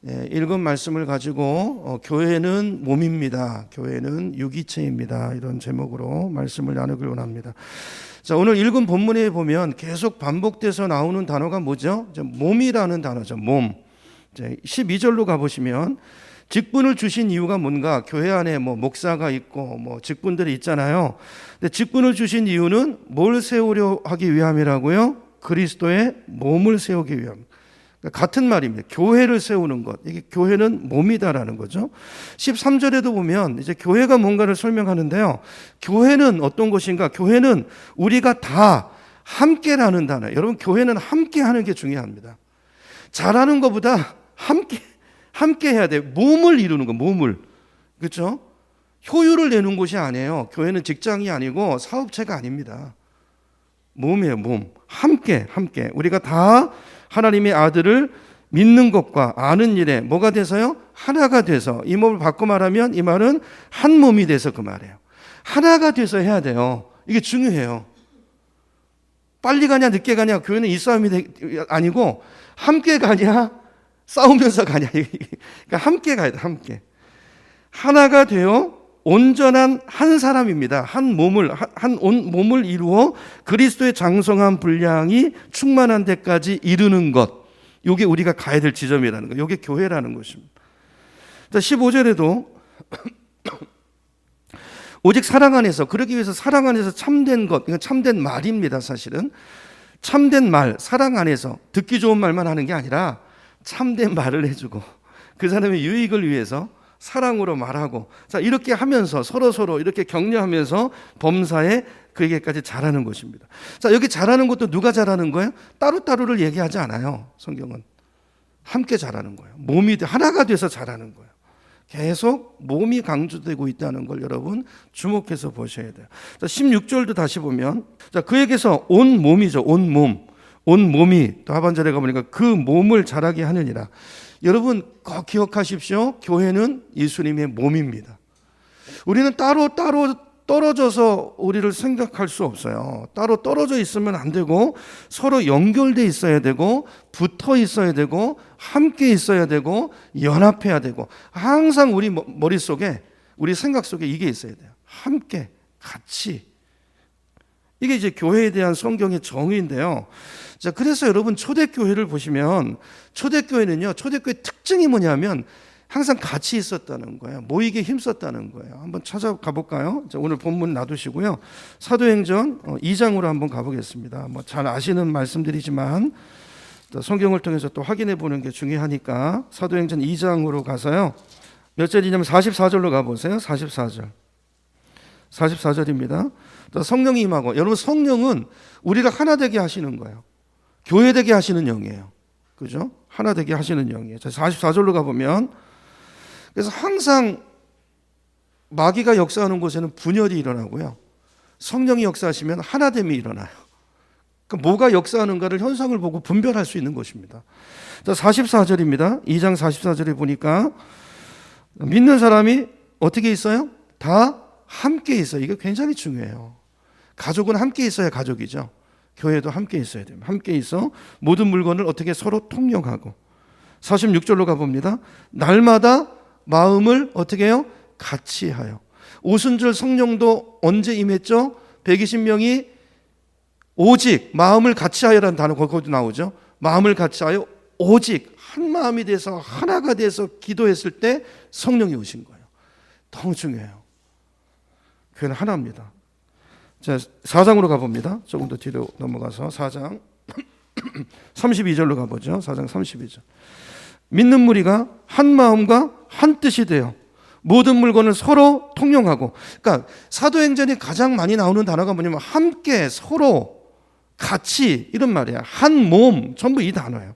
읽은 말씀을 가지고 교회는 몸입니다. 교회는 유기체입니다. 이런 제목으로 말씀을 나누길 원합니다. 자, 오늘 읽은 본문에 보면 계속 반복돼서 나오는 단어가 뭐죠? 몸이라는 단어죠. 몸. 12절로 가보시면 직분을 주신 이유가 뭔가? 교회 안에 목사가 있고 직분들이 있잖아요. 근데 직분을 주신 이유는 뭘 세우려 하기 위함이라고요? 그리스도의 몸을 세우기 위함. 같은 말입니다. 교회를 세우는 것. 이게 교회는 몸이다라는 거죠. 13절에도 보면 이제 교회가 뭔가를 설명하는데요. 교회는 어떤 것인가? 교회는 우리가 다 함께라는 단어. 여러분, 교회는 함께 하는 게 중요합니다. 잘하는 것보다 함께 해야 돼요. 몸을 이루는 거, 몸을. 그렇죠? 효율을 내는 곳이 아니에요. 교회는 직장이 아니고 사업체가 아닙니다. 몸이에요, 몸. 함께. 우리가 다 하나님의 아들을 믿는 것과 아는 일에 뭐가 돼서요? 하나가 돼서. 이 몸을 바꿔 말하면 이 말은 한 몸이 돼서 그 말이에요. 하나가 돼서 해야 돼요. 이게 중요해요. 빨리 가냐 늦게 가냐 교회는 이 싸움이 아니고 함께 가냐 싸우면서 가냐. 그러니까 함께 가야 돼. 함께. 하나가 되어 온전한 한 사람입니다. 한 몸을 이루어 그리스도의 장성한 분량이 충만한 데까지 이르는 것. 이게 우리가 가야 될 지점이라는 거. 이게 교회라는 것입니다. 15절에도 오직 사랑 안에서, 그러기 위해서 사랑 안에서 참된 것, 이건 참된 말입니다. 사실은 참된 말, 사랑 안에서 듣기 좋은 말만 하는 게 아니라 참된 말을 해주고 그 사람의 유익을 위해서 사랑으로 말하고, 자, 이렇게 하면서 서로 이렇게 격려하면서 범사에 그에게까지 잘하는 것입니다. 자, 여기 잘하는 것도 누가 잘하는 거예요? 따로따로를 얘기하지 않아요. 성경은 함께 잘하는 거예요. 몸이 하나가 돼서 잘하는 거예요. 계속 몸이 강조되고 있다는 걸 여러분 주목해서 보셔야 돼요. 자, 16절도 다시 보면, 자, 그에게서 온 몸이죠. 온 몸이 또 하반절에 가보니까 그 몸을 자라게 하느니라. 여러분 꼭 기억하십시오. 교회는 예수님의 몸입니다. 우리는 따로 떨어져서 우리를 생각할 수 없어요. 따로 떨어져 있으면 안 되고 서로 연결돼 있어야 되고 붙어 있어야 되고 함께 있어야 되고 연합해야 되고, 항상 우리 머릿속에 우리 생각 속에 이게 있어야 돼요. 함께 같이. 이게 이제 교회에 대한 성경의 정의인데요. 자, 그래서 여러분 초대교회를 보시면 초대교회는요, 초대교회 특징이 뭐냐면 항상 같이 있었다는 거예요. 모이게 힘썼다는 거예요. 한번 찾아가 볼까요? 자, 오늘 본문 놔두시고요. 사도행전 2장으로 한번 가보겠습니다. 잘 아시는 말씀들이지만 성경을 통해서 또 확인해 보는 게 중요하니까 사도행전 2장으로 가서요. 몇 절이냐면 44절로 가보세요. 44절입니다. 성령이 임하고, 여러분 성령은 우리를 하나 되게 하시는 거예요. 교회 되게 하시는 영이에요. 그죠? 하나 되게 하시는 영이에요. 44절로 가보면, 그래서 항상 마귀가 역사하는 곳에는 분열이 일어나고요. 성령이 역사하시면 하나됨이 일어나요. 그러니까 뭐가 역사하는가를 현상을 보고 분별할 수 있는 것입니다. 44절입니다. 2장 44절에 보니까 믿는 사람이 어떻게 있어요? 다 함께 있어요. 이게 굉장히 중요해요. 가족은 함께 있어야 가족이죠. 교회도 함께 있어야 됩니다. 함께 있어 모든 물건을 어떻게 서로 통용하고. 46절로 가봅니다. 날마다 마음을 어떻게 해요? 같이 하여. 오순절 성령도 언제 임했죠? 120명이 오직 마음을 같이 하여라는 단어 거기도 나오죠. 마음을 같이 하여 오직 한 마음이 돼서 하나가 돼서 기도했을 때 성령이 오신 거예요. 너무 중요해요. 교회는 하나입니다. 자, 4장으로 가봅니다. 조금 더 뒤로 넘어가서 4장 32절로 가보죠. 4장 32절. 믿는 무리가 한 마음과 한 뜻이 되어 모든 물건을 서로 통용하고. 그러니까 사도행전이 가장 많이 나오는 단어가 뭐냐면 함께, 서로, 같이, 이런 말이야. 한 몸, 전부 이 단어예요.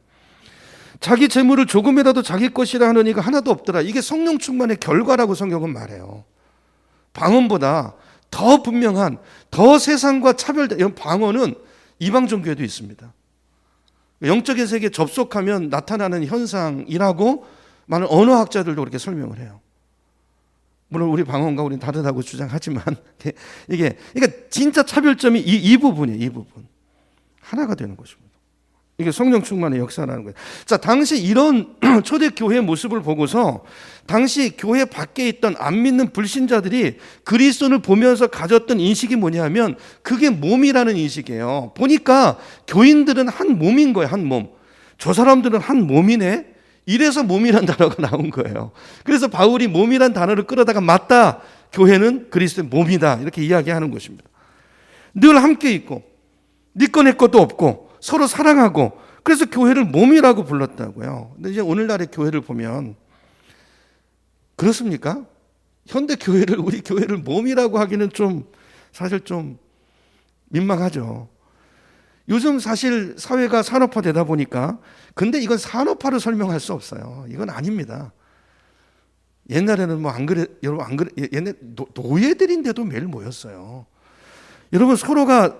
자기 재물을 조금이라도 자기 것이라 하는 이가 하나도 없더라. 이게 성령 충만의 결과라고 성경은 말해요. 방언보다 더 분명한, 더 세상과 차별된 방언은 이방 종교에도 있습니다. 영적인 세계에 접속하면 나타나는 현상이라고 많은 언어학자들도 그렇게 설명을 해요. 물론 우리 방언과 우리는 다르다고 주장하지만 이게 그러니까 진짜 차별점이 이 부분이에요. 이 부분. 하나가 되는 것입니다. 이게 성령 충만의 역사라는 거예요. 자, 당시 이런 초대 교회의 모습을 보고서 당시 교회 밖에 있던 안 믿는 불신자들이 그리스도를 보면서 가졌던 인식이 뭐냐면 그게 몸이라는 인식이에요. 보니까 교인들은 한 몸인 거예요. 한 몸. 저 사람들은 한 몸이네. 이래서 몸이란 단어가 나온 거예요. 그래서 바울이 몸이란 단어를 끌어다가 맞다. 교회는 그리스도의 몸이다. 이렇게 이야기하는 것입니다. 늘 함께 있고 네 거 내 것도 없고 서로 사랑하고 그래서 교회를 몸이라고 불렀다고요. 근데 이제 오늘날의 교회를 보면 그렇습니까? 현대 교회를 우리 교회를 몸이라고 하기는 좀 사실 좀 민망하죠. 요즘 사실 사회가 산업화되다 보니까 근데 이건 산업화로 설명할 수 없어요. 이건 아닙니다. 옛날에는 뭐 안 그래 여러분 안 그래 옛날 노예들인데도 매일 모였어요. 여러분 서로가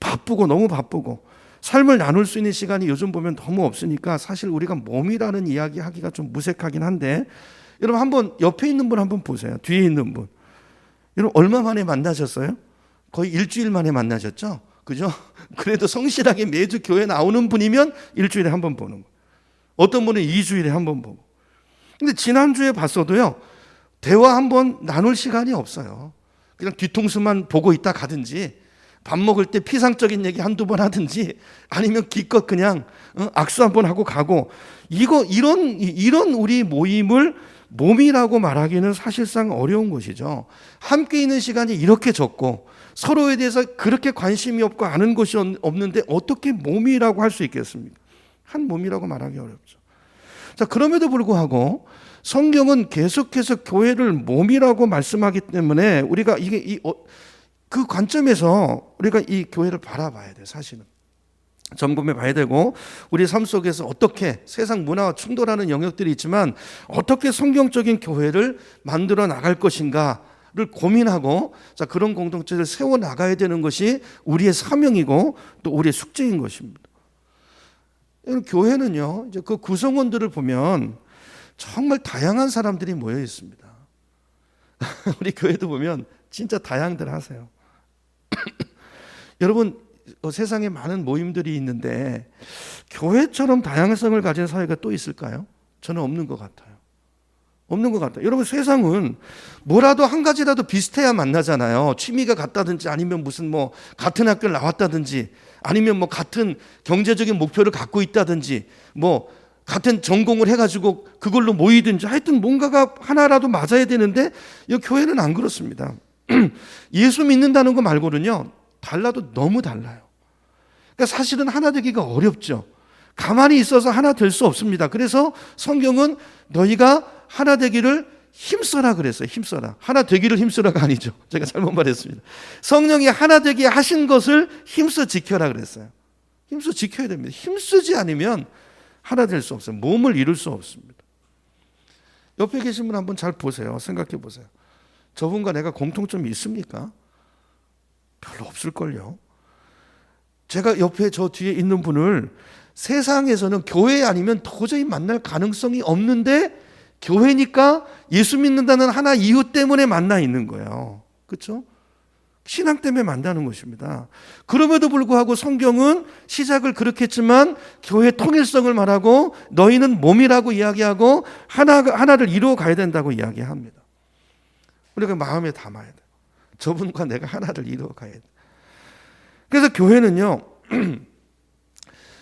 바쁘고 너무 바쁘고 삶을 나눌 수 있는 시간이 요즘 보면 너무 없으니까 사실 우리가 몸이라는 이야기 하기가 좀 무색하긴 한데 여러분 한번 옆에 있는 분 한번 보세요. 뒤에 있는 분. 여러분 얼마 만에 만나셨어요? 거의 일주일 만에 만나셨죠? 그죠? 그래도 성실하게 매주 교회 나오는 분이면 일주일에 한 번 보는 거예요. 어떤 분은 2주일에 한 번 보고. 근데 지난주에 봤어도요. 대화 한 번 나눌 시간이 없어요. 그냥 뒤통수만 보고 있다 가든지 밥 먹을 때 피상적인 얘기 한두 번 하든지 아니면 기껏 그냥 악수 한 번 하고 가고 이런 우리 모임을 몸이라고 말하기는 사실상 어려운 것이죠. 함께 있는 시간이 이렇게 적고 서로에 대해서 그렇게 관심이 없고 아는 것이 없는데 어떻게 몸이라고 할 수 있겠습니까? 한 몸이라고 말하기 어렵죠. 자, 그럼에도 불구하고 성경은 계속해서 교회를 몸이라고 말씀하기 때문에 우리가 그 관점에서 우리가 이 교회를 바라봐야 돼요. 사실은 점검해 봐야 되고 우리 삶 속에서 어떻게 세상 문화와 충돌하는 영역들이 있지만 어떻게 성경적인 교회를 만들어 나갈 것인가를 고민하고 자, 그런 공동체를 세워 나가야 되는 것이 우리의 사명이고 또 우리의 숙제인 것입니다. 교회는요, 이제 그 구성원들을 보면 정말 다양한 사람들이 모여 있습니다. 우리 교회도 보면 진짜 다양들 하세요. 여러분 세상에 많은 모임들이 있는데 교회처럼 다양성을 가진 사회가 또 있을까요? 저는 없는 것 같아요. 없는 것 같아요. 여러분 세상은 뭐라도 한 가지라도 비슷해야 만나잖아요. 취미가 같다든지 아니면 무슨 뭐 같은 학교를 나왔다든지 아니면 뭐 같은 경제적인 목표를 갖고 있다든지 뭐 같은 전공을 해가지고 그걸로 모이든지 하여튼 뭔가가 하나라도 맞아야 되는데 이 교회는 안 그렇습니다. 예수 믿는다는 거 말고는요 달라도 너무 달라요. 그러니까 사실은 하나 되기가 어렵죠. 가만히 있어서 하나 될 수 없습니다. 그래서 성경은 너희가 하나 되기를 힘써라 그랬어요. 힘써라. 하나 되기를 힘쓰라가 아니죠. 제가 잘못 말했습니다. 성령이 하나 되게 하신 것을 힘써 지켜라 그랬어요. 힘써 지켜야 됩니다. 힘쓰지 않으면 하나 될 수 없어요. 몸을 이룰 수 없습니다. 옆에 계신 분 한번 잘 보세요. 생각해 보세요. 저분과 내가 공통점이 있습니까? 별로 없을걸요. 제가 옆에 저 뒤에 있는 분을 세상에서는 교회 아니면 도저히 만날 가능성이 없는데 교회니까 예수 믿는다는 하나 이유 때문에 만나 있는 거예요. 그렇죠? 신앙 때문에 만나는 것입니다. 그럼에도 불구하고 성경은 시작을 그렇게 했지만 교회 통일성을 말하고 너희는 몸이라고 이야기하고 하나를 이루어 가야 된다고 이야기합니다. 우리가 마음에 담아야 돼요. 저분과 내가 하나를 이루어 가야 돼요. 그래서 교회는요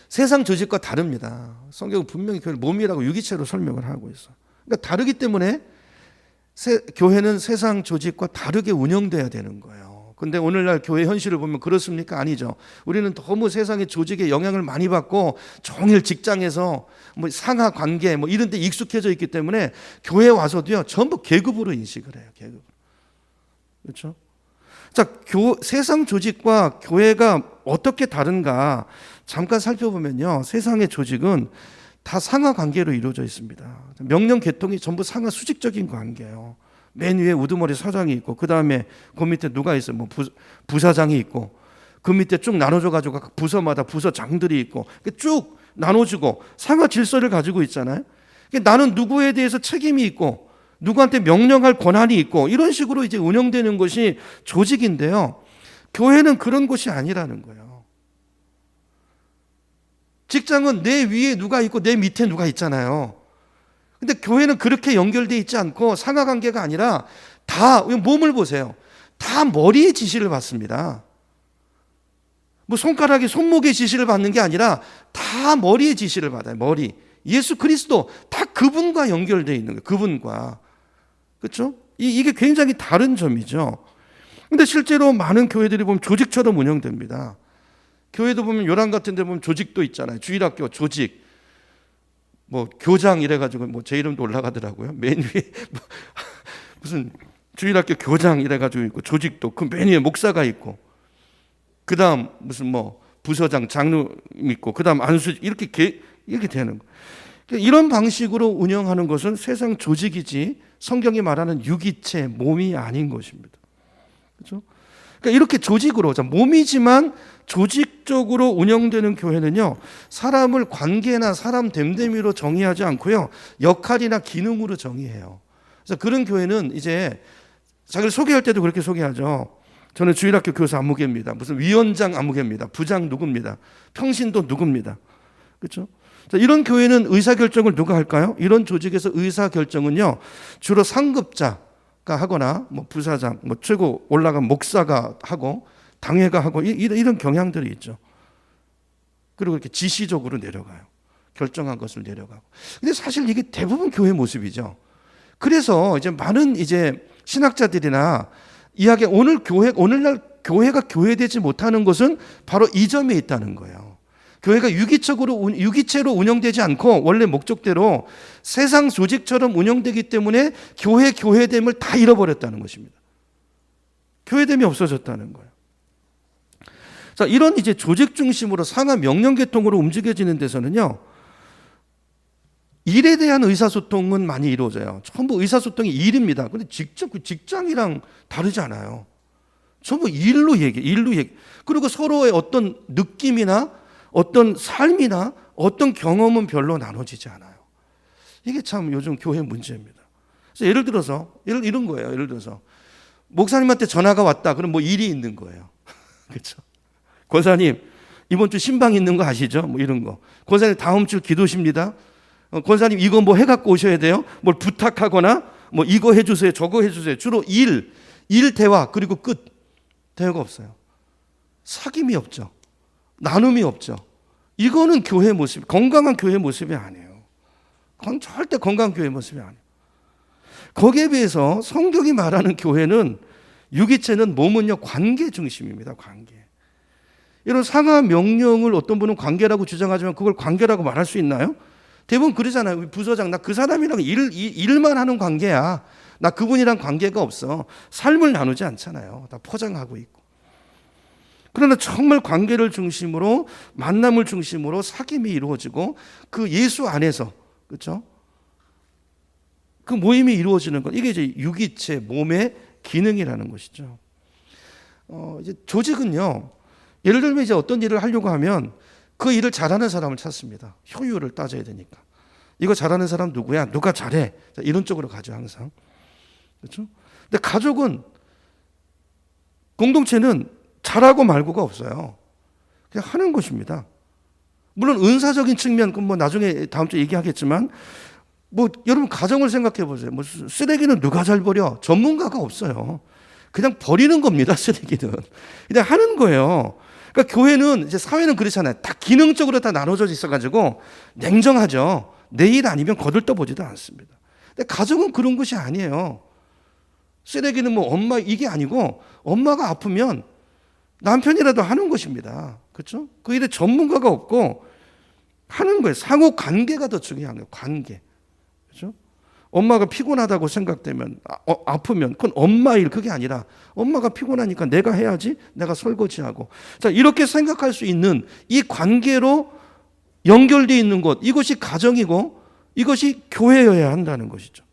세상 조직과 다릅니다. 성경은 분명히 교회를 몸이라고 유기체로 설명을 하고 있어요. 그러니까 다르기 때문에 교회는 세상 조직과 다르게 운영돼야 되는 거예요. 근데 오늘날 교회 현실을 보면 그렇습니까? 아니죠. 우리는 너무 세상의 조직에 영향을 많이 받고 종일 직장에서 뭐 상하 관계 뭐 이런 데 익숙해져 있기 때문에 교회 와서도요 전부 계급으로 인식을 해요. 계급. 그렇죠? 자, 세상 조직과 교회가 어떻게 다른가 잠깐 살펴보면요. 세상의 조직은 다 상하 관계로 이루어져 있습니다. 명령 계통이 전부 상하 수직적인 관계예요. 맨 위에 우두머리 사장이 있고 그 다음에 그 밑에 누가 있어요? 뭐 부사장이 있고 그 밑에 쭉 나눠져 가지고 각 부서마다 부서장들이 있고 쭉 나눠지고 상하 질서를 가지고 있잖아요. 나는 누구에 대해서 책임이 있고 누구한테 명령할 권한이 있고 이런 식으로 이제 운영되는 것이 조직인데요. 교회는 그런 곳이 아니라는 거예요. 직장은 내 위에 누가 있고 내 밑에 누가 있잖아요. 근데 교회는 그렇게 연결되어 있지 않고 상하관계가 아니라 다 몸을 보세요. 다 머리의 지시를 받습니다. 뭐 손가락이 손목의 지시를 받는 게 아니라 다 머리의 지시를 받아요. 머리. 예수 그리스도 다 그분과 연결되어 있는 거예요. 그분과. 그렇죠? 이게 굉장히 다른 점이죠. 근데 실제로 많은 교회들이 보면 조직처럼 운영됩니다. 교회도 보면 요람 같은 데 보면 조직도 있잖아요. 주일학교 조직. 뭐 교장 이래가지고 뭐 제 이름도 올라가더라고요. 맨 위에 무슨 주일학교 교장 이래가지고 있고 조직도 그 맨 위에 목사가 있고 그 다음 무슨 뭐 부서장 장로 있고 그 다음 안수 이렇게 되는 거예요. 이런 방식으로 운영하는 것은 세상 조직이지 성경이 말하는 유기체 몸이 아닌 것입니다. 그렇죠? 그러니까 이렇게 조직으로 몸이지만 조직적으로 운영되는 교회는요, 사람을 관계나 사람 됨됨이로 정의하지 않고요, 역할이나 기능으로 정의해요. 그래서 그런 교회는 이제 자기를 소개할 때도 그렇게 소개하죠. 저는 주일학교 교사 안무개입니다. 무슨 위원장 안무개입니다. 부장 누구입니다. 평신도 누구입니다. 그렇죠? 자, 이런 교회는 의사결정을 누가 할까요? 이런 조직에서 의사결정은요, 주로 상급자가 하거나 뭐 부사장, 뭐 최고 올라간 목사가 하고 당회가 하고 이런 경향들이 있죠. 그리고 이렇게 지시적으로 내려가요. 결정한 것을 내려가고. 근데 사실 이게 대부분 교회 모습이죠. 그래서 이제 많은 이제 신학자들이나 이야기 오늘날 교회가 교회되지 못하는 것은 바로 이 점에 있다는 거예요. 교회가 유기체로 운영되지 않고 원래 목적대로 세상 조직처럼 운영되기 때문에 교회됨을 다 잃어버렸다는 것입니다. 교회됨이 없어졌다는 거예요. 자, 이런 이제 조직 중심으로 상하 명령 계통으로 움직여지는 데서는요, 일에 대한 의사소통은 많이 이루어져요. 전부 의사소통이 일입니다. 근데 직장이랑 다르지 않아요. 전부 일로 얘기. 그리고 서로의 어떤 느낌이나 어떤 삶이나 어떤 경험은 별로 나눠지지 않아요. 이게 참 요즘 교회 문제입니다. 그래서 예를 들어서 이런 거예요. 예를 들어서 목사님한테 전화가 왔다. 그럼 뭐 일이 있는 거예요. 그렇죠? 권사님 이번 주 신방 있는 거 아시죠? 뭐 이런 거. 권사님 다음 주 기도십니다. 권사님 이거 뭐 해갖고 오셔야 돼요. 뭘 부탁하거나 뭐 이거 해주세요, 저거 해주세요. 주로 일 대화 그리고 끝. 대화가 없어요. 사귐이 없죠. 나눔이 없죠. 이거는 교회 모습, 건강한 교회 모습이 아니에요. 절대 건강한 교회 모습이 아니에요. 거기에 비해서 성경이 말하는 교회는 유기체는 몸은요 관계 중심입니다. 관계. 이런 상하 명령을 어떤 분은 관계라고 주장하지만 그걸 관계라고 말할 수 있나요? 대부분 그러잖아요. 부서장 나 그 사람이랑 일만 하는 관계야. 나 그분이랑 관계가 없어. 삶을 나누지 않잖아요. 다 포장하고 있고. 그러나 정말 관계를 중심으로 만남을 중심으로 사귐이 이루어지고 그 예수 안에서 그렇죠? 그 모임이 이루어지는 것 이게 이제 유기체 몸의 기능이라는 것이죠. 이제 조직은요. 예를 들면 이제 어떤 일을 하려고 하면 그 일을 잘하는 사람을 찾습니다. 효율을 따져야 되니까. 이거 잘하는 사람 누구야? 누가 잘해? 자, 이런 쪽으로 가죠 항상. 그렇죠? 근데 가족은 공동체는 잘하고 말고가 없어요. 그냥 하는 것입니다. 물론 은사적인 측면, 뭐 나중에 다음 주에 얘기하겠지만, 뭐 여러분 가정을 생각해 보세요. 뭐 쓰레기는 누가 잘 버려? 전문가가 없어요. 그냥 버리는 겁니다. 쓰레기는 그냥 하는 거예요. 그러니까 교회는 이제 사회는 그렇잖아요. 다 기능적으로 다 나눠져 있어가지고 냉정하죠. 내 일 아니면 거들떠보지도 않습니다. 근데 가정은 그런 것이 아니에요. 쓰레기는 뭐 엄마 이게 아니고 엄마가 아프면 남편이라도 하는 것입니다. 그렇죠? 그 일에 전문가가 없고 하는 거예요. 상호 관계가 더 중요한 거예요. 관계. 그렇죠? 엄마가 피곤하다고 생각되면 아프면 그건 엄마 일 그게 아니라 엄마가 피곤하니까 내가 해야지. 내가 설거지하고. 자, 이렇게 생각할 수 있는 이 관계로 연결되어 있는 것 이것이 가정이고 이것이 교회여야 한다는 것이죠.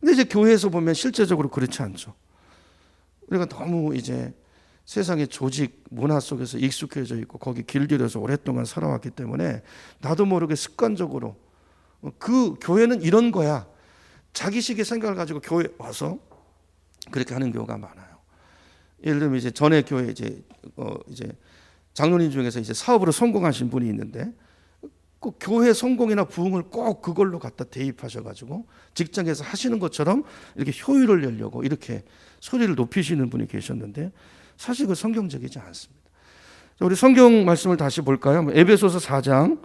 근데 이제 교회에서 보면 실제적으로 그렇지 않죠. 우리가 너무 이제 세상의 조직 문화 속에서 익숙해져 있고 거기 길들여서 오랫동안 살아왔기 때문에 나도 모르게 습관적으로 그 교회는 이런 거야. 자기식의 생각을 가지고 교회 와서 그렇게 하는 경우가 많아요. 예를 들면 이제 전에 교회 이제 장로님 중에서 이제 사업으로 성공하신 분이 있는데 꼭 교회 성공이나 부흥을 꼭 그걸로 갖다 대입하셔가지고 직장에서 하시는 것처럼 이렇게 효율을 내려고 이렇게 소리를 높이시는 분이 계셨는데 사실 그 성경적이지 않습니다. 우리 성경 말씀을 다시 볼까요? 에베소서 4장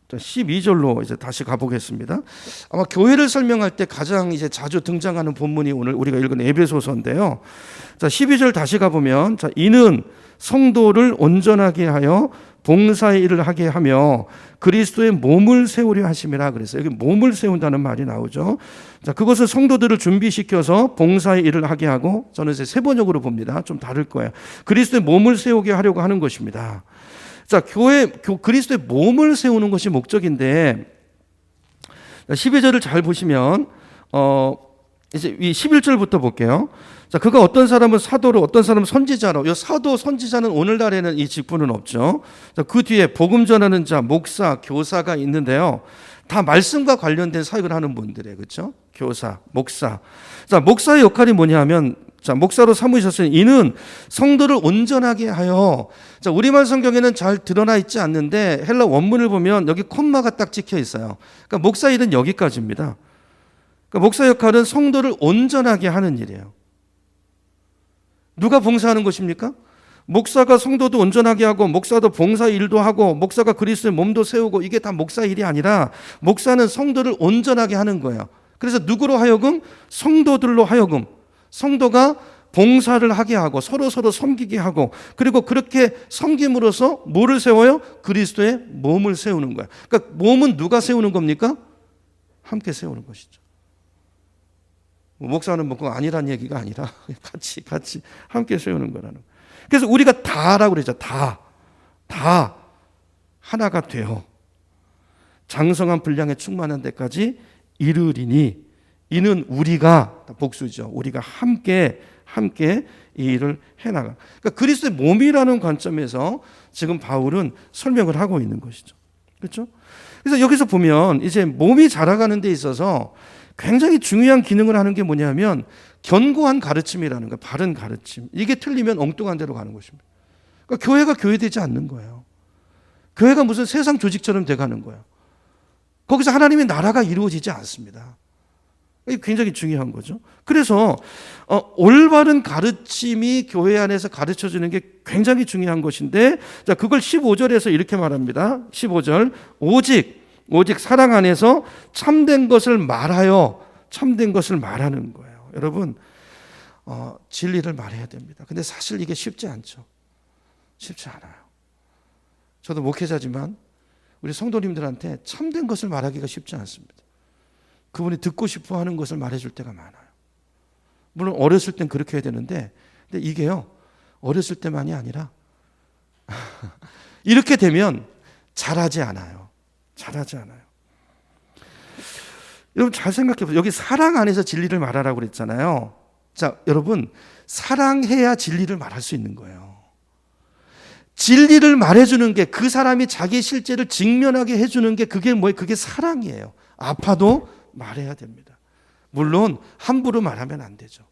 12절로 이제 다시 가보겠습니다. 아마 교회를 설명할 때 가장 이제 자주 등장하는 본문이 오늘 우리가 읽은 에베소서인데요. 자, 12절 다시 가보면, 자, 이는 성도를 온전하게 하여 봉사의 일을 하게 하며 그리스도의 몸을 세우려 하심이라 그랬어요. 여기 몸을 세운다는 말이 나오죠. 자, 그것을 성도들을 준비시켜서 봉사의 일을 하게 하고, 저는 이제 세 번역으로 봅니다. 좀 다를 거예요. 그리스도의 몸을 세우게 하려고 하는 것입니다. 자, 그리스도의 몸을 세우는 것이 목적인데, 12절을 잘 보시면, 이제 이 11절부터 볼게요. 자, 그가 어떤 사람은 사도로, 어떤 사람은 선지자로. 이 사도, 선지자는 오늘날에는 이 직분은 없죠. 자, 그 뒤에 복음 전하는 자, 목사, 교사가 있는데요. 다 말씀과 관련된 사역을 하는 분들이에요. 그렇죠? 교사, 목사. 자, 목사의 역할이 뭐냐면, 자, 목사로 삼으셨으니 이는 성도를 온전하게 하여. 자, 우리말 성경에는 잘 드러나 있지 않는데 헬라 원문을 보면 여기 콤마가 딱 찍혀 있어요. 그러니까 목사 일은 여기까지입니다. 그러니까 목사 역할은 성도를 온전하게 하는 일이에요. 누가 봉사하는 것입니까? 목사가 성도도 온전하게 하고, 목사도 봉사 일도 하고, 목사가 그리스도의 몸도 세우고, 이게 다 목사 일이 아니라 목사는 성도를 온전하게 하는 거예요. 그래서 누구로 하여금? 성도들로 하여금 성도가 봉사를 하게 하고 서로 섬기게 하고, 그리고 그렇게 섬김으로써 뭐를 세워요? 그리스도의 몸을 세우는 거예요. 그러니까 몸은 누가 세우는 겁니까? 함께 세우는 것이죠. 목사는 뭐 아니란 얘기가 아니라 같이 함께 세우는 거라는 거예요. 그래서 우리가 다라고 그러죠. 다 하나가 되어 장성한 분량에 충만한 데까지 이르리니, 이는 우리가, 복수죠. 우리가 함께 이 일을 해나가. 그러니까 그리스도의 몸이라는 관점에서 지금 바울은 설명을 하고 있는 것이죠. 그렇죠? 그래서 여기서 보면 이제 몸이 자라가는 데 있어서 굉장히 중요한 기능을 하는 게 뭐냐면 견고한 가르침이라는 거예요. 바른 가르침. 이게 틀리면 엉뚱한 데로 가는 것입니다. 그러니까 교회가 교회되지 않는 거예요. 교회가 무슨 세상 조직처럼 돼가는 거예요. 거기서 하나님의 나라가 이루어지지 않습니다. 이게 굉장히 중요한 거죠. 그래서 올바른 가르침이 교회 안에서 가르쳐주는 게 굉장히 중요한 것인데, 자, 그걸 15절에서 이렇게 말합니다. 15절, 오직 사랑 안에서 참된 것을 말하여, 참된 것을 말하는 거예요. 여러분, 진리를 말해야 됩니다. 근데 사실 이게 쉽지 않죠. 쉽지 않아요. 저도 목회자지만 우리 성도님들한테 참된 것을 말하기가 쉽지 않습니다. 그분이 듣고 싶어 하는 것을 말해줄 때가 많아요. 물론 어렸을 땐 그렇게 해야 되는데, 근데 이게요, 어렸을 때만이 아니라 이렇게 되면 잘하지 않아요. 여러분 잘 생각해 보세요. 여기 사랑 안에서 진리를 말하라고 그랬잖아요. 자, 여러분, 사랑해야 진리를 말할 수 있는 거예요. 진리를 말해주는 게, 그 사람이 자기 실제를 직면하게 해주는 게 그게 뭐예요? 그게 사랑이에요. 아파도 말해야 됩니다. 물론 함부로 말하면 안 되죠.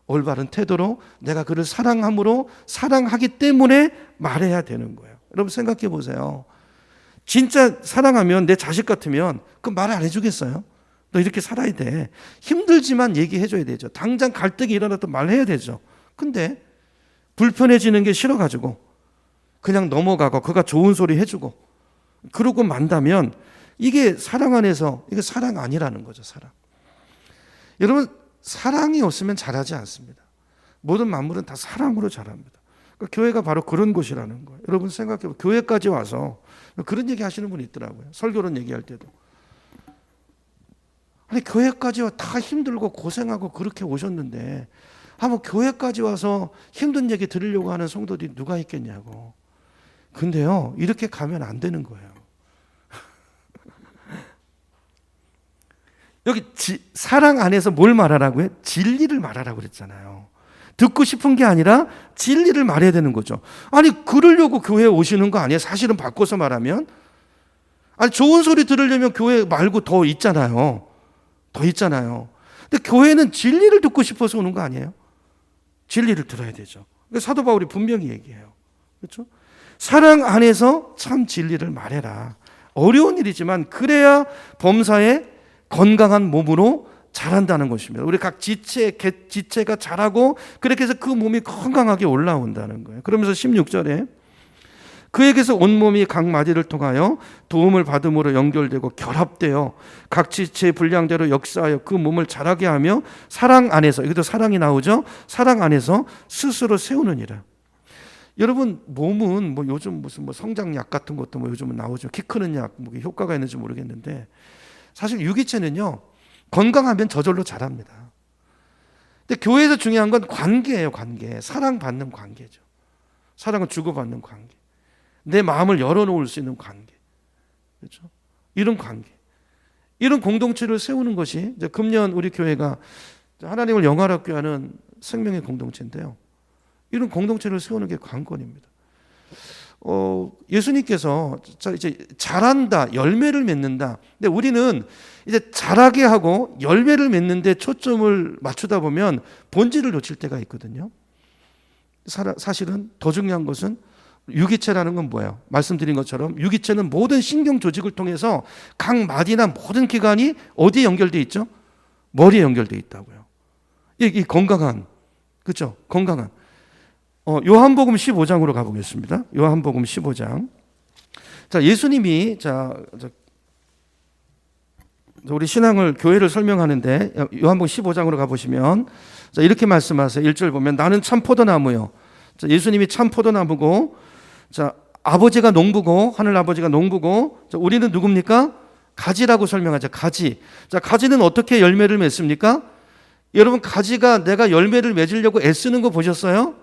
올바른 태도로 내가 그를 사랑함으로, 사랑하기 때문에 말해야 되는 거예요. 여러분 생각해 보세요. 진짜 사랑하면, 내 자식 같으면 그 말 안 해주겠어요? 너 이렇게 살아야 돼. 힘들지만 얘기해줘야 되죠. 당장 갈등이 일어나도 말해야 되죠. 근데 불편해지는 게 싫어가지고 그냥 넘어가고 그가 좋은 소리 해주고 그러고 만다면 이게 사랑 안에서, 이게 사랑 아니라는 거죠. 사랑. 여러분, 사랑이 없으면 잘하지 않습니다. 모든 만물은 다 사랑으로 자랍니다. 그러니까 교회가 바로 그런 곳이라는 거예요. 여러분 생각해보세요. 교회까지 와서 그런 얘기 하시는 분이 있더라고요. 설교론 얘기할 때도. 아니, 교회까지 와 다 힘들고 고생하고 그렇게 오셨는데, 뭐 교회까지 와서 힘든 얘기 들으려고 하는 성도들이 누가 있겠냐고. 근데요, 이렇게 가면 안 되는 거예요. 여기 사랑 안에서 뭘 말하라고요? 진리를 말하라고 그랬잖아요. 듣고 싶은 게 아니라 진리를 말해야 되는 거죠. 아니, 그러려고 교회에 오시는 거 아니에요? 사실은 바꿔서 말하면. 아니, 좋은 소리 들으려면 교회 말고 더 있잖아요. 근데 교회는 진리를 듣고 싶어서 오는 거 아니에요? 진리를 들어야 되죠. 사도 바울이 분명히 얘기해요. 그렇죠? 사랑 안에서 참 진리를 말해라. 어려운 일이지만 그래야 범사에 건강한 몸으로 자란다는 것입니다. 우리 각 지체가 자라고 그렇게 해서 그 몸이 건강하게 올라온다는 거예요. 그러면서 16절에 그에게서 온몸이 각 마디를 통하여 도움을 받음으로 연결되고 결합되어 각 지체의 분량대로 역사하여 그 몸을 자라게 하며 사랑 안에서, 여기도 사랑이 나오죠. 사랑 안에서 스스로 세우느니라. 여러분, 몸은 뭐 요즘 무슨 뭐 성장약 같은 것도 뭐 요즘은 나오죠. 키 크는 약, 뭐 효과가 있는지 모르겠는데 사실 유기체는요 건강하면 저절로 자랍니다. 근데 교회에서 중요한 건 관계예요. 관계. 사랑받는 관계죠. 사랑을 주고받는 관계. 내 마음을 열어놓을 수 있는 관계. 그렇죠? 이런 관계. 이런 공동체를 세우는 것이 이제 금년 우리 교회가 하나님을 영화롭게 하는 생명의 공동체인데요. 이런 공동체를 세우는 게 관건입니다. 예수님께서 이제 자란다, 열매를 맺는다. 근데 우리는 이제 자라게 하고 열매를 맺는데 초점을 맞추다 보면 본질을 놓칠 때가 있거든요. 사실은 더 중요한 것은 유기체라는 건 뭐예요? 말씀드린 것처럼 유기체는 모든 신경 조직을 통해서 각 마디나 모든 기관이 어디에 연결되어 있죠? 머리에 연결되어 있다고요. 이 건강한, 그렇죠? 건강한. 요한복음 15장으로 가보겠습니다. 요한복음 15장. 자, 예수님이 우리 신앙을 교회를 설명하는데 요한복음 15장으로 가보시면 자, 이렇게 말씀하세요. 1절 보면 나는 참 포도나무요. 자, 예수님이 참 포도나무고 자, 아버지가 농부고 하늘 아버지가 농부고 자, 우리는 누굽니까? 가지라고 설명하죠. 가지. 자, 가지는 어떻게 열매를 맺습니까? 여러분, 가지가 내가 열매를 맺으려고 애쓰는 거 보셨어요?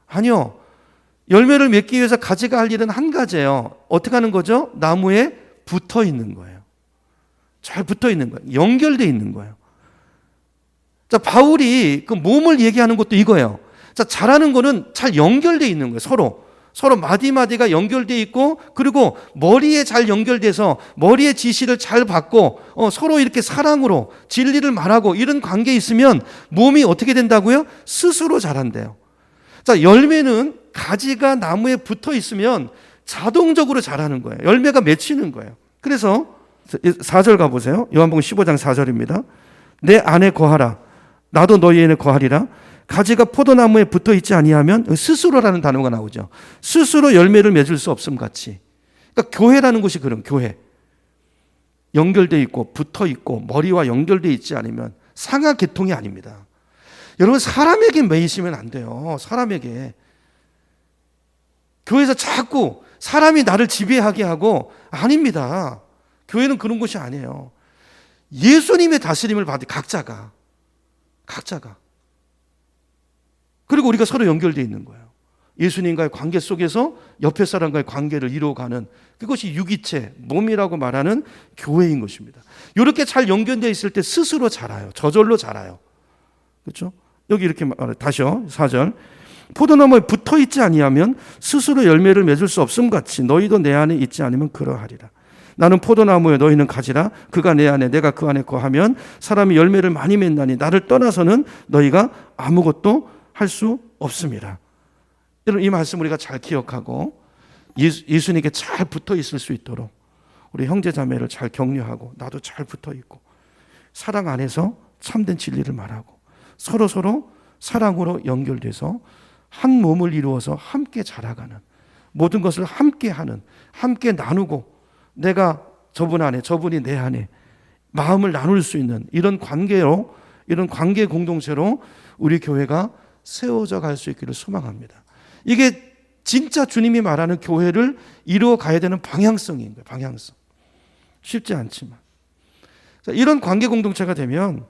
아니요. 열매를 맺기 위해서 가지가 할 일은 한 가지예요. 어떻게 하는 거죠? 나무에 붙어 있는 거예요. 잘 붙어 있는 거예요. 연결되어 있는 거예요. 자, 바울이 그 몸을 얘기하는 것도 이거예요. 자, 자라는 거는 잘 연결되어 있는 거예요. 서로 마디마디가 연결되어 있고 그리고 머리에 잘 연결돼서 머리의 지시를 잘 받고 서로 이렇게 사랑으로 진리를 말하고 이런 관계에 있으면 몸이 어떻게 된다고요? 스스로 자란대요. 자, 열매는 가지가 나무에 붙어 있으면 자동적으로 자라는 거예요. 열매가 맺히는 거예요. 그래서 4절 가보세요. 요한복음 15장 4절입니다. 내 안에 거하라. 나도 너희 안에 거하리라. 가지가 포도나무에 붙어 있지 아니하면 스스로라는 단어가 나오죠. 스스로 열매를 맺을 수 없음 같이. 그러니까 교회라는 것이 그런 교회. 연결되어 있고 붙어 있고 머리와 연결되어 있지 않으면 상하 계통이 아닙니다. 여러분, 사람에게 매이시면 안 돼요. 사람에게. 교회에서 자꾸 사람이 나를 지배하게 하고 아닙니다. 교회는 그런 것이 아니에요. 예수님의 다스림을 받은 각자가 그리고 우리가 서로 연결되어 있는 거예요. 예수님과의 관계 속에서 옆에 사람과의 관계를 이루어가는 그것이 유기체, 몸이라고 말하는 교회인 것입니다. 이렇게 잘 연결되어 있을 때 스스로 자라요. 저절로 자라요. 그렇죠? 여기 이렇게 말해요. 다시요. 4절. 포도나무에 붙어 있지 아니하면 스스로 열매를 맺을 수 없음 같이 너희도 내 안에 있지 않으면 그러하리라. 나는 포도나무에 너희는 가지라. 그가 내 안에 내가 그 안에 거하면 사람이 열매를 많이 맺나니 나를 떠나서는 너희가 아무것도 할 수 없습니다. 여러분, 이 말씀 우리가 잘 기억하고 예수님께 잘 붙어 있을 수 있도록 우리 형제 자매를 잘 격려하고 나도 잘 붙어 있고 사랑 안에서 참된 진리를 말하고 서로 사랑으로 연결돼서 한 몸을 이루어서 함께 자라가는 모든 것을 함께 하는 함께 나누고 내가 저분 안에 저분이 내 안에 마음을 나눌 수 있는 이런 관계로 이런 관계 공동체로 우리 교회가 세워져 갈 수 있기를 소망합니다. 이게 진짜 주님이 말하는 교회를 이루어 가야 되는 방향성인 거예요. 방향성. 쉽지 않지만. 자, 이런 관계 공동체가 되면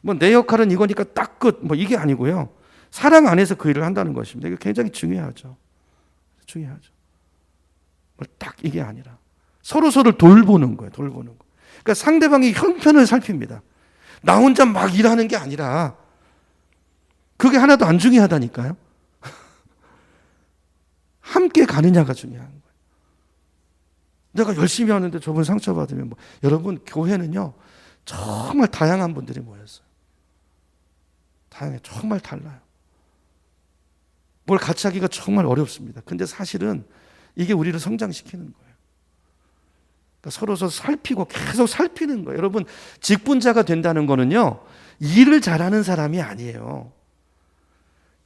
뭐 내 역할은 이거니까 딱 끝 뭐 이게 아니고요. 사랑 안에서 그 일을 한다는 것입니다. 이게 굉장히 중요하죠. 중요하죠. 딱 이게 아니라 서로를 돌보는 거예요. 돌보는 거. 그러니까 상대방의 형편을 살핍니다. 나 혼자 막 일하는 게 아니라 그게 하나도 안 중요하다니까요. 함께 가느냐가 중요한 거예요. 내가 열심히 하는데 저분 상처받으면 뭐. 여러분, 교회는요 정말 다양한 분들이 모였어요. 다양해. 정말 달라요. 뭘 같이 하기가 정말 어렵습니다. 근데 사실은 이게 우리를 성장시키는 거예요. 서로 살피고 계속 살피는 거예요. 여러분, 직분자가 된다는 거는요, 일을 잘하는 사람이 아니에요.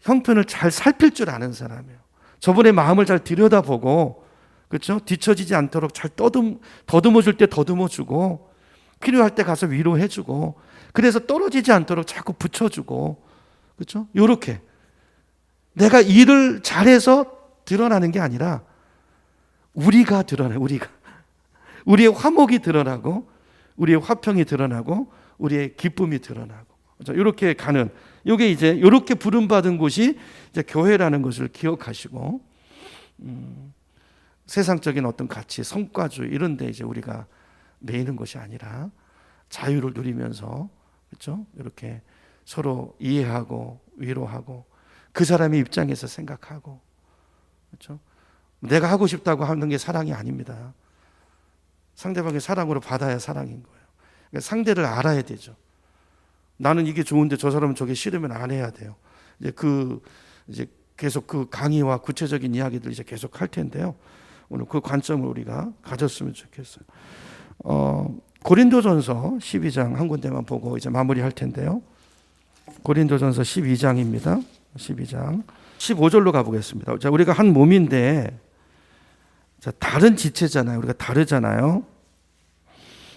형편을 잘 살필 줄 아는 사람이에요. 저분의 마음을 잘 들여다보고, 그렇죠? 뒤처지지 않도록 잘 더듬어 줄 때 더듬어 주고, 필요할 때 가서 위로해 주고, 그래서 떨어지지 않도록 자꾸 붙여주고, 그렇죠? 요렇게 내가 일을 잘해서 드러나는 게 아니라 우리가 드러나요. 우리의 화목이 드러나고, 우리의 화평이 드러나고, 우리의 기쁨이 드러나고, 그렇죠? 이렇게 가는, 이게 이제 이렇게 부름받은 곳이 이제 교회라는 것을 기억하시고, 세상적인 어떤 가치, 성과주의 이런 데 이제 우리가 매이는 것이 아니라 자유를 누리면서, 그렇죠? 이렇게 서로 이해하고 위로하고 그 사람의 입장에서 생각하고, 그렇죠? 내가 하고 싶다고 하는 게 사랑이 아닙니다. 상대방의 사랑으로 받아야 사랑인 거예요. 그러니까 상대를 알아야 되죠. 나는 이게 좋은데 저 사람은 저게 싫으면 안 해야 돼요. 이제 계속 그 강의와 구체적인 이야기들 이제 계속 할 텐데요. 오늘 그 관점을 우리가 가졌으면 좋겠어요. 고린도전서 12장 한 군데만 보고 이제 마무리할 텐데요. 고린도전서 12장입니다. 12장 15절로 가보겠습니다. 자, 우리가 한 몸인데, 자, 다른 지체잖아요. 우리가 다르잖아요.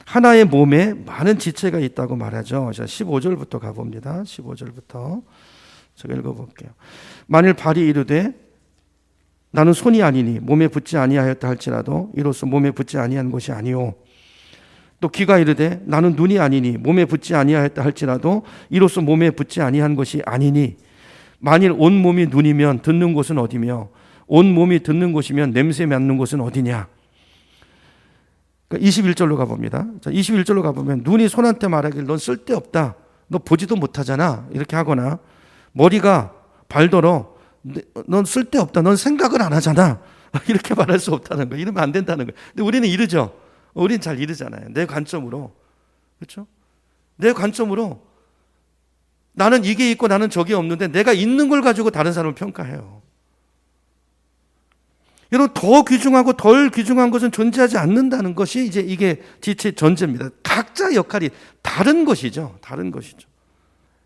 하나의 몸에 많은 지체가 있다고 말하죠. 자, 15절부터 가봅니다. 15절부터 제가 읽어볼게요. 만일 발이 이르되 나는 손이 아니니 몸에 붙지 아니하였다 할지라도 이로써 몸에 붙지 아니한 것이 아니요. 또 귀가 이르되 나는 눈이 아니니 몸에 붙지 아니하였다 할지라도 이로써 몸에 붙지 아니한 것이 아니니 만일 온 몸이 눈이면 듣는 곳은 어디며 온 몸이 듣는 곳이면 냄새 맡는 곳은 어디냐. 그러니까 21절로 가봅니다. 자, 21절로 가보면 눈이 손한테 말하길 넌 쓸데없다. 너 보지도 못하잖아. 이렇게 하거나 머리가 발더러 넌 쓸데없다. 넌 생각을 안 하잖아. 이렇게 말할 수 없다는 거예요. 이러면 안 된다는 거예요. 근데 우리는 이르죠. 우리는 잘 이르잖아요. 내 관점으로. 그렇죠? 내 관점으로 나는 이게 있고 나는 저게 없는데 내가 있는 걸 가지고 다른 사람을 평가해요. 여러분, 더 귀중하고 덜 귀중한 것은 존재하지 않는다는 것이 이제 이게 지체 전제입니다. 각자 역할이 다른 것이죠. 다른 것이죠.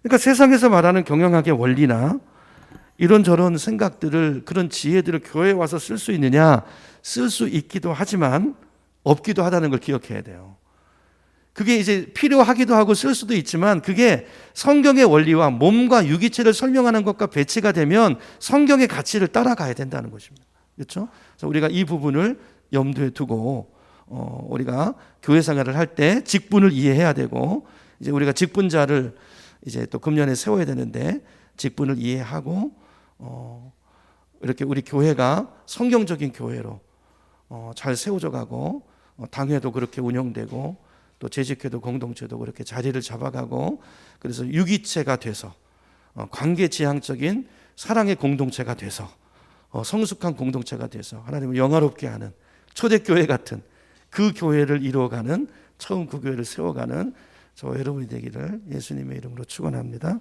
그러니까 세상에서 말하는 경영학의 원리나 이런저런 생각들을, 그런 지혜들을 교회에 와서 쓸 수 있느냐? 쓸 수 있기도 하지만 없기도 하다는 걸 기억해야 돼요. 그게 이제 필요하기도 하고 쓸 수도 있지만 그게 성경의 원리와 몸과 유기체를 설명하는 것과 배치가 되면 성경의 가치를 따라가야 된다는 것입니다. 그렇죠? 그래서 우리가 이 부분을 염두에 두고 우리가 교회 생활을 할 때 직분을 이해해야 되고, 이제 우리가 직분자를 이제 또 금년에 세워야 되는데 직분을 이해하고 이렇게 우리 교회가 성경적인 교회로 잘 세워져 가고, 당회도 그렇게 운영되고 또 재직회도 공동체도 그렇게 자리를 잡아가고, 그래서 유기체가 돼서 관계지향적인 사랑의 공동체가 돼서 성숙한 공동체가 돼서 하나님을 영화롭게 하는 초대교회 같은 그 교회를 이루어가는, 처음 그 교회를 세워가는 저 여러분이 되기를 예수님의 이름으로 축원합니다.